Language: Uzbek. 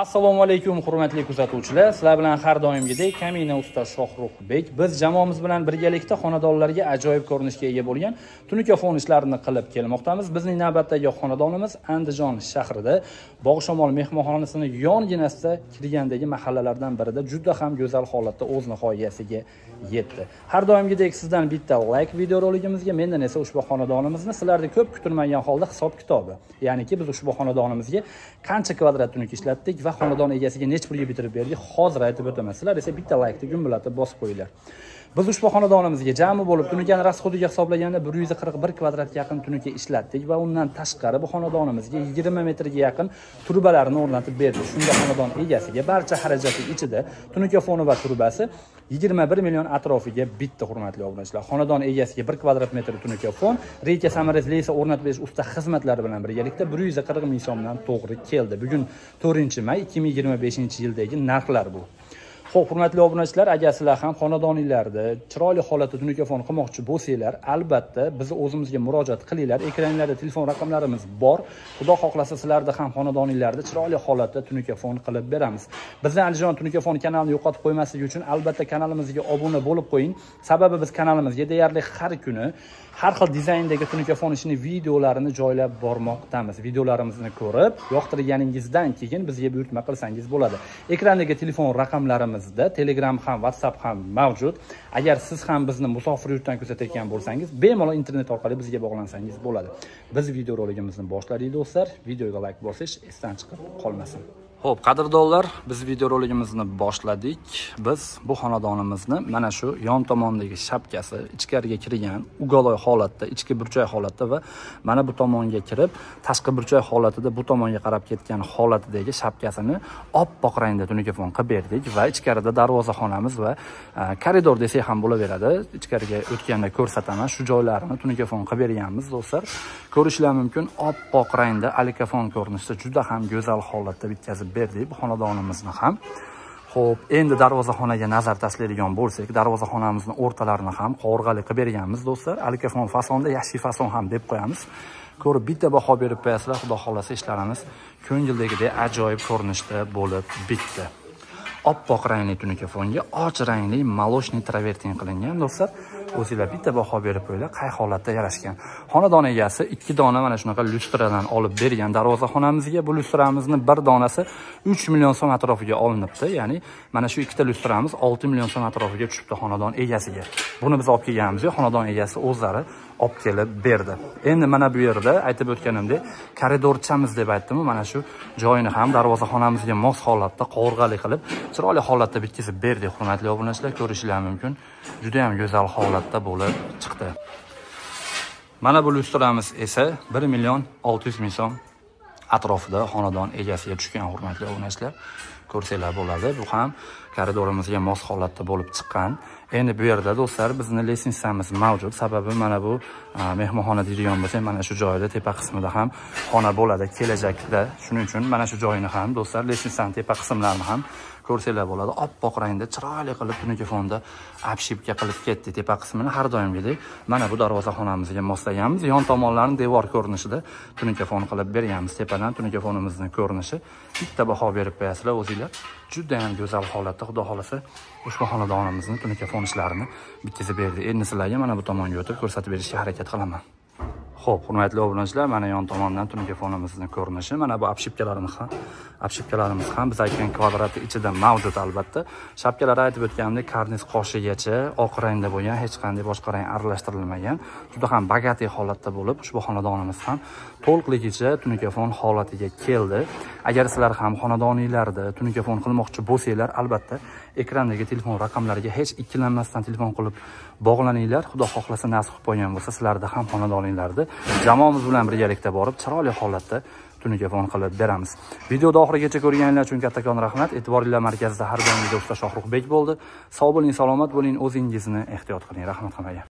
Assalomu alaykum hurmatli kuzatuvchilar. Sizlar bilan har doimgidek Kamina usta Shohruxbek. Biz jamoamiz bilan birgalikda xonadonlarga ajoyib ko'rinishga ega bo'lgan tunuka ishlarini qilib kelmoqdamiz. Bizning navbatdagi xonadonimiz Andijon shahrida Bog'shamol mehmonxonasining yonginasida kirgandagi mahallalardan birida juda ham go'zal holatda o'z nihoyasiga yetdi. Har doimgidek sizdan bitta like videoroligimizga, mendan esa ushbu xonadonimizni sizlarga ko'p kutilmagan holda hisob-kitobi. Ya'niki biz ushbu xonadonimizga qancha kvadrat tunuka ishlatdik va xonadon egasiga necha pulga bitirib berdik, hozir aytib o'taman. Sizlar esa bitta laykni gumbulatib bosib qo'yinglar. Biz ushbu xonadonimizga jami bo'lib tunukani rasxodiga hisoblaganda 141 kvadratga yaqin tunuka ishlatdik va undan tashqari bu xonadonimizga 20 metrga yaqin turbalarni o'rnatib berdik. Shunda xonadon egasiga barcha xarajatlar ichida tunuka foni va turbasi 21 million atrofiga bitdi, hurmatli obunachilar. Xonadon egasiga 1 kvadrat metr tunuka fon, reyka samarali esa o'rnatib berish usta xizmatlari bilan birgalikda 140 ming so'mdan to'g'ri keldi. Bugun 4-may 2025-yildagi narxlar bu. Xo'p, hurmatli obunachilar, agar sizlar ham xonadoningizda chiroyli holatda tunuka fon qilmoqchi bo'lsanglar, albatta bizni o'zimizga murojaat qilinglar. Ekranlarda telefon raqamlarimiz bor. Xudo xohlasa sizlarda ham xonadoningizda chiroyli holatda tunuka fon qilib beramiz. Bizning Andijon tunuka fon kanalini yo'qotib qo'ymaslik uchun albatta kanalimizga obuna bo'lib qo'ying. Sababi biz kanalimizga deyarli har kuni har xil dizayndagi tunuka fon ishining videolarini joylab bormoqdamiz. Videolarimizni ko'rib, yoqtirganingizdan keyin bizga buyurtma qilsangiz bo'ladi. Ekrandagi telefon raqamlarimiz Telegram ham, WhatsApp ham mavjud. Agar siz ham bizni musofir yurtdan kuzatayotgan bo'lsangiz, bemalol internet orqali bizga bog'lansangiz bo'ladi. Biz videoroligimizni boshladik do'stlar. Videoga like bosish esdan chiqib qolmasin. Xo'p, qadrdonlar, biz videoroligimizni boshladik. Biz bu xonadonimizni mana shu yon tomondagi shapkasi, ichkariga kirgan ugoloy holatda, ichki burchak holatda va mana bu tomonga kirib, tashqi burchak holatida bu tomonga qarab ketgan holatidagi shapkasini oppoq rangda tunuka fon qilib berdik va ichkarida darvozaxonamiz va koridor desak ham bo'laveradi. Ichkariga o'tganda ko'rsataman, shu joylarini tunuka fon qilib berganmiz do'stlar. Ko'rishlar mumkin, oppoq rangda alikafon ko'rinishda juda ham go'zal holatda bitkazib berdik bu xonadonimizni ham. Xo'p, endi darvozaxonaga nazar tashlaydigan bo'lsak, darvozaxonamizning o'rtalarini ham qovurg'ali qilib berganmiz do'stlar. Alikafon fasonda yashil fason ham deb qo'yamiz. Ko'rib bitta baho berib qo'yasizlar, xudo xolasa ishlarimiz ko'ngildagidek ajoyib ko'rinishda bo'lib bitdi. Oppoq rangli tunuka fonga och rangli maloshniy travertin qilingan do'stlar. O'zingizlar bitta baho berib qo'yinglar, qay holatda yarashgan. Xonadon egasi 2 dona mana shunaqa lyustradan olib bergan darvozaxonamizga. Bu lyustramizni bir donasi 3 million so'm atrofiga olinibdi. Ya'ni mana shu ikkita lyustramiz 6 million so'm atrofiga tushibdi xonadon egasiga. Buni biz olib kelganmiz, xonadon egasi o'zlari olib kelib berdi. Endi mana bu yerda aytib o'tganimdek, koridorchamiz deb aytdim, mana shu joyini ham darvozaxonamizga mos holatda qovurg'ali qilib, chiroyli holatda bitkazib berdik, hurmatli obunachilar. Ko'rishlar mumkin, juda ham go'zal holatda bo'lib chiqdi. Mana bu lyustramiz esa 1 million 600 ming so'm atrofida xonadon egasiga tushgan, hurmatli obunachilar. Ko'rsanglar bo'ladi. Bu ham koridorimizga mos holatda bo'lib chiqqan. Endi bu yerda do'stlar bizning lestnitsamiz mavjud. Sababi mana bu mehmonxona deydigan bo'lsak, mana shu joyda tepa qismida ham xona bo'ladi kelajakda. Shuning uchun mana shu joyini ham do'stlar, lestnitsaning tepa qismlarini ham ko'rsanglar bo'ladi. Oppoq rangda chiroyli qilib tunuka fonda abshibka qilib ketdi. Tepa qismini har doimgidek mana bu darvozaxonamizga moslaganmiz. Yon tomonlarini devor ko'rinishida tunuka fon qilib berganmiz. Tepadan tunuka fonimizning ko'rinishi bitta baho berib qo'yasizlar o'zingizlar. Juda ham go'zal holatda, xudo xolasa ushbu xonadonimizni tunuka fon ishlarini bitkazib berdi. Endi sizlarga mana bu tomonga o'tib ko'rsatib berishga harakat qilaman. Xo'p, hurmatli obunachilar, mana yon tomondan tunuka fonimizning ko'rinishi, mana bu abshibkalarimiz ham biz aytgan kvadrati ichida mavjud albatta. Shapkalar aytib o'tganimdek karniz qoshigacha oq rangda bo'lgan, hech qanday boshqa rang aralashtirilmagan. Juda ham bagati holatda bo'lib, ushbu xonadonimiz ham to'liqligicha tunuka fon holatiga keldi. Agar sizlar ham xonadoningizda tunuka fon qilmoqchi bo'lsanglar, albatta ekrandagi telefon raqamlariga hech ikkilanmasdan telefon qilib bog'laninglar. Xudo xohlasa nasib qilib qo'ygan bo'lsa, sizlarda ham xonadoningizda jamoamiz bilan birgalikda borib chiroyli holatda tunuka fon qilib beramiz. Videoni oxirigacha ko'rganinglar uchun kattakon rahmat. E'tiboringlar markazida har doimgidek usta Shohruxbek bo'ldi. Sog' bo'ling, salomat bo'ling, o'zingizni ehtiyot qiling. Rahmat hammaga.